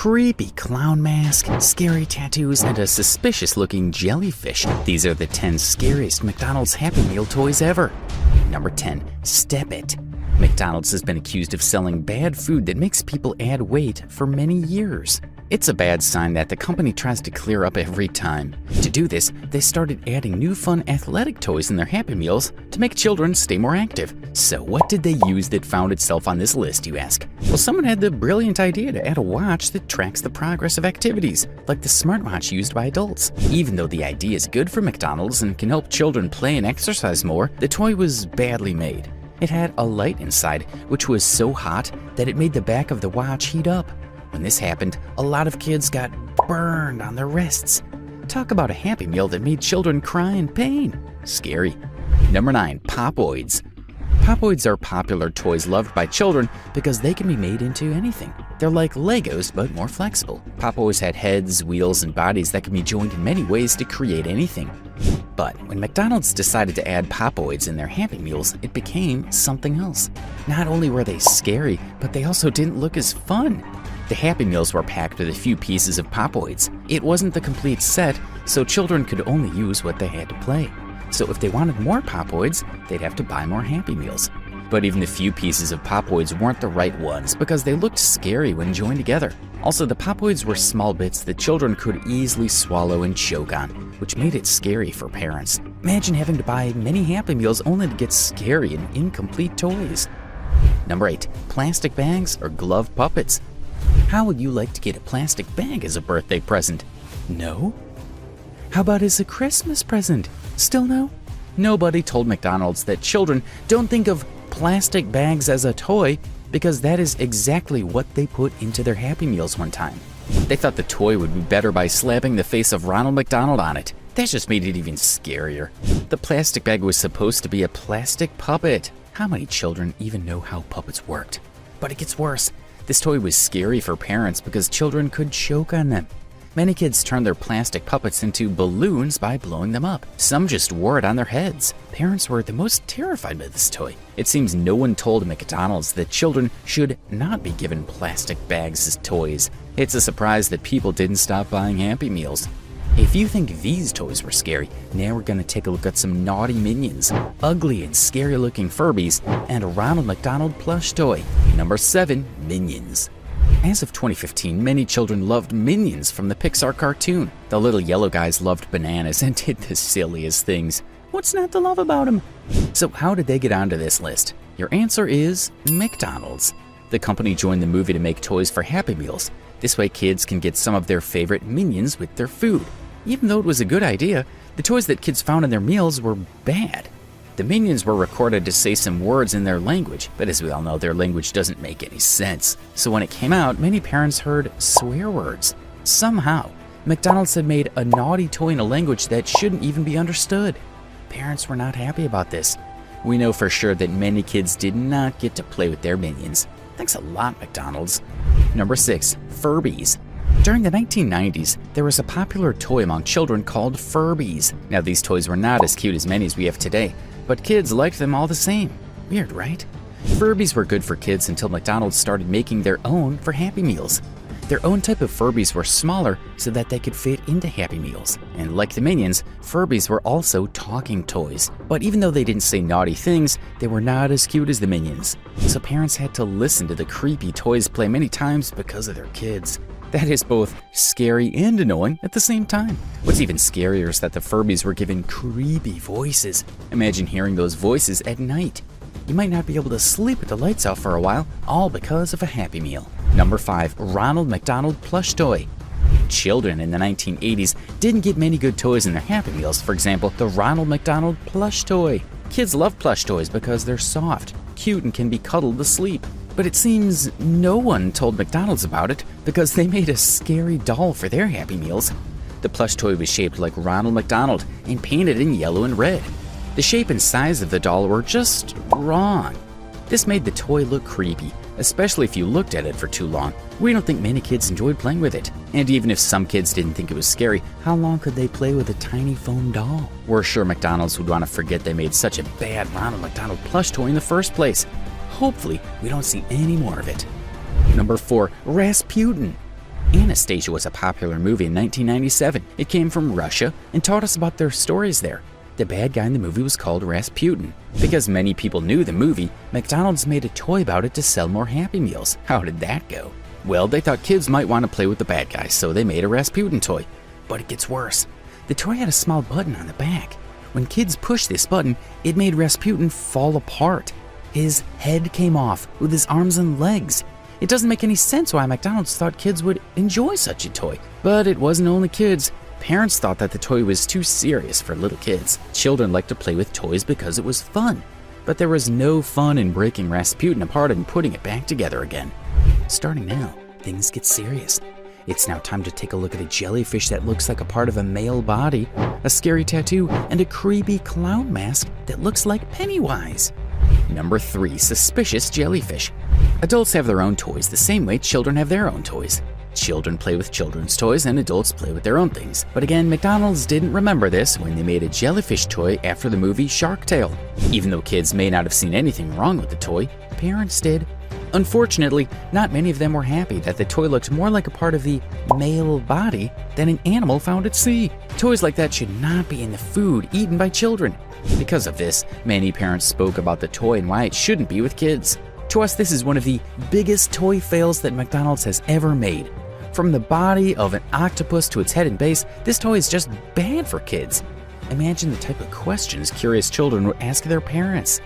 creepy clown mask, scary tattoos, and a suspicious-looking jellyfish. These are the 10 scariest McDonald's Happy Meal toys ever. Number 10. Step It. McDonald's has been accused of selling bad food that makes people add weight for many years. It's a bad sign that the company tries to clear up every time. To do this, they started adding new fun athletic toys in their Happy Meals to make children stay more active. So what did they use that found itself on this list, you ask? Well, someone had the brilliant idea to add a watch that tracks the progress of activities, like the smartwatch used by adults. Even though the idea is good for McDonald's and can help children play and exercise more, the toy was badly made. It had a light inside, which was so hot that it made the back of the watch heat up. When this happened, a lot of kids got burned on their wrists. Talk about a Happy Meal that made children cry in pain. Scary. Number 9. POPOIDS. POPOIDS are popular toys loved by children because they can be made into anything. They're like Legos, but more flexible. POPOIDS had heads, wheels, and bodies that can be joined in many ways to create anything. But when McDonald's decided to add POPOIDS in their Happy Meals, it became something else. Not only were they scary, but they also didn't look as fun. The Happy Meals were packed with a few pieces of POPOIDS. It wasn't the complete set, so children could only use what they had to play. So if they wanted more POPOIDS, they'd have to buy more Happy Meals. But even the few pieces of POPOIDS weren't the right ones because they looked scary when joined together. Also, the POPOIDS were small bits that children could easily swallow and choke on, which made it scary for parents. Imagine having to buy many Happy Meals only to get scary and incomplete toys. Number 8. Plastic bags or glove puppets. How would you like to get a plastic bag as a birthday present? No? How about as a Christmas present? Still no? Nobody told McDonald's that children don't think of plastic bags as a toy because that is exactly what they put into their Happy Meals one time. They thought the toy would be better by slapping the face of Ronald McDonald on it. That just made it even scarier. The plastic bag was supposed to be a plastic puppet. How many children even know how puppets worked? But it gets worse. This toy was scary for parents because children could choke on them. Many kids turned their plastic puppets into balloons by blowing them up. Some just wore it on their heads. Parents were the most terrified by this toy. It seems no one told McDonald's that children should not be given plastic bags as toys. It's a surprise that people didn't stop buying Happy Meals. If you think these toys were scary, now we're going to take a look at some naughty minions, ugly and scary looking Furbies, and a Ronald McDonald plush toy. Number 7. Minions. As of 2015, many children loved Minions from the Pixar cartoon. The little yellow guys loved bananas and did the silliest things. What's not to love about them? So how did they get onto this list? Your answer is McDonald's. The company joined the movie to make toys for Happy Meals. This way kids can get some of their favorite Minions with their food. Even though it was a good idea, the toys that kids found in their meals were bad. The Minions were recorded to say some words in their language, but as we all know, their language doesn't make any sense. So when it came out, many parents heard swear words. Somehow, McDonald's had made a naughty toy in a language that shouldn't even be understood. Parents were not happy about this. We know for sure that many kids did not get to play with their Minions. Thanks a lot, McDonald's. Number 6. Furbies. During the 1990s, there was a popular toy among children called Furbies. Now, these toys were not as cute as many as we have today, but kids liked them all the same. Weird, right? Furbies were good for kids until McDonald's started making their own for Happy Meals. Their own type of Furbies were smaller so that they could fit into Happy Meals. And like the Minions, Furbies were also talking toys. But even though they didn't say naughty things, they were not as cute as the Minions. So parents had to listen to the creepy toys play many times because of their kids. That is both scary and annoying at the same time. What's even scarier is that the Furbies were given creepy voices. Imagine hearing those voices at night. You might not be able to sleep with the lights out for a while, all because of a Happy Meal. Number 5. Ronald McDonald plush toy. Children in the 1980s didn't get many good toys in their Happy Meals. For example, the Ronald McDonald plush toy. Kids love plush toys because they're soft, cute, and can be cuddled to sleep. But it seems no one told McDonald's about it because they made a scary doll for their Happy Meals. The plush toy was shaped like Ronald McDonald and painted in yellow and red. The shape and size of the doll were just wrong. This made the toy look creepy, especially if you looked at it for too long. We don't think many kids enjoyed playing with it. And even if some kids didn't think it was scary, how long could they play with a tiny foam doll? We're sure McDonald's would want to forget they made such a bad Ronald McDonald plush toy in the first place. Hopefully, we don't see any more of it. Number 4. Rasputin. Anastasia was a popular movie in 1997. It came from Russia and taught us about their stories there. The bad guy in the movie was called Rasputin. Because many people knew the movie, McDonald's made a toy about it to sell more Happy Meals. How did that go? Well, they thought kids might want to play with the bad guy, so they made a Rasputin toy. But it gets worse. The toy had a small button on the back. When kids pushed this button, it made Rasputin fall apart. His head came off with his arms and legs. It doesn't make any sense why McDonald's thought kids would enjoy such a toy. But it wasn't only kids. Parents thought that the toy was too serious for little kids. Children liked to play with toys because it was fun. But there was no fun in breaking Rasputin apart and putting it back together again. Starting now, things get serious. It's now time to take a look at a jellyfish that looks like a part of a male body, a scary tattoo, and a creepy clown mask that looks like Pennywise. Number 3. Suspicious jellyfish. Adults have their own toys the same way children have their own toys. Children play with children's toys and adults play with their own things. But again, McDonald's didn't remember this when they made a jellyfish toy after the movie Shark Tale. Even though kids may not have seen anything wrong with the toy, parents did. Unfortunately, not many of them were happy that the toy looked more like a part of the male body than an animal found at sea. Toys like that should not be in the food eaten by children. Because of this, many parents spoke about the toy and why it shouldn't be with kids. To us, this is one of the biggest toy fails that McDonald's has ever made. From the body of an octopus to its head and base, this toy is just bad for kids. Imagine the type of questions curious children would ask their parents.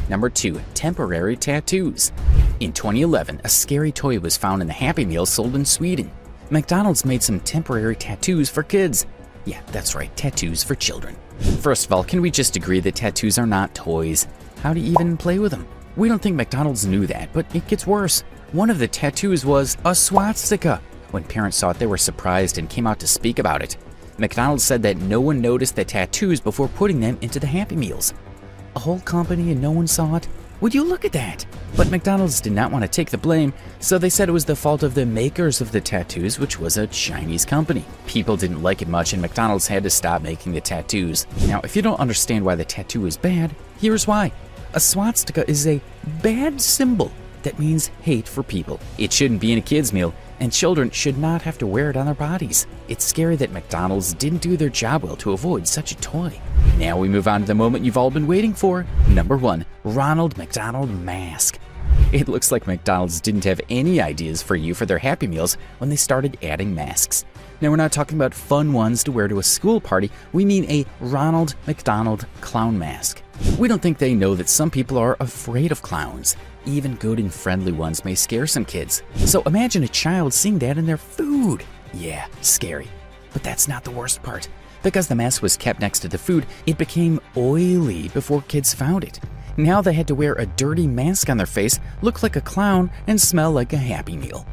Number 2. Temporary tattoos. In 2011, a scary toy was found in the Happy Meals sold in Sweden. McDonald's made some temporary tattoos for kids. Yeah, that's right, tattoos for children. First of all, can we just agree that tattoos are not toys? How do you even play with them? We don't think McDonald's knew that, but it gets worse. One of the tattoos was a swastika. When parents saw it, they were surprised and came out to speak about it. McDonald's said that no one noticed the tattoos before putting them into the Happy Meals. A whole company and no one saw it? Would you look at that? But McDonald's did not want to take the blame, so they said it was the fault of the makers of the tattoos, which was a Chinese company. People didn't like it much and McDonald's had to stop making the tattoos. Now, if you don't understand why the tattoo is bad, here's why. A swastika is a bad symbol that means hate for people. It shouldn't be in a kid's meal, and children should not have to wear it on their bodies. It's scary that McDonald's didn't do their job well to avoid such a toy. Now we move on to the moment you've all been waiting for. Number 1. Ronald McDonald Mask. It looks like McDonald's didn't have any ideas for you for their Happy Meals when they started adding masks. Now we're not talking about fun ones to wear to a school party, we mean a Ronald McDonald clown mask. We don't think they know that some people are afraid of clowns. Even good and friendly ones may scare some kids. So imagine a child seeing that in their food. Yeah, scary. But that's not the worst part. Because the mask was kept next to the food, it became oily before kids found it. Now they had to wear a dirty mask on their face, look like a clown, and smell like a Happy Meal.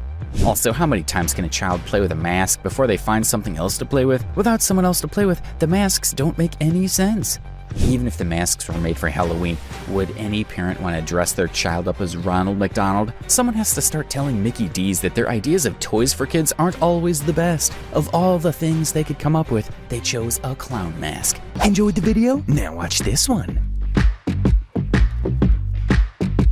Also, how many times can a child play with a mask before they find something else to play with? Without someone else to play with, the masks don't make any sense. Even if the masks were made for Halloween, would any parent want to dress their child up as Ronald McDonald? Someone has to start telling Mickey D's that their ideas of toys for kids aren't always the best. Of all the things they could come up with, they chose a clown mask. Enjoyed the video? Now watch this one.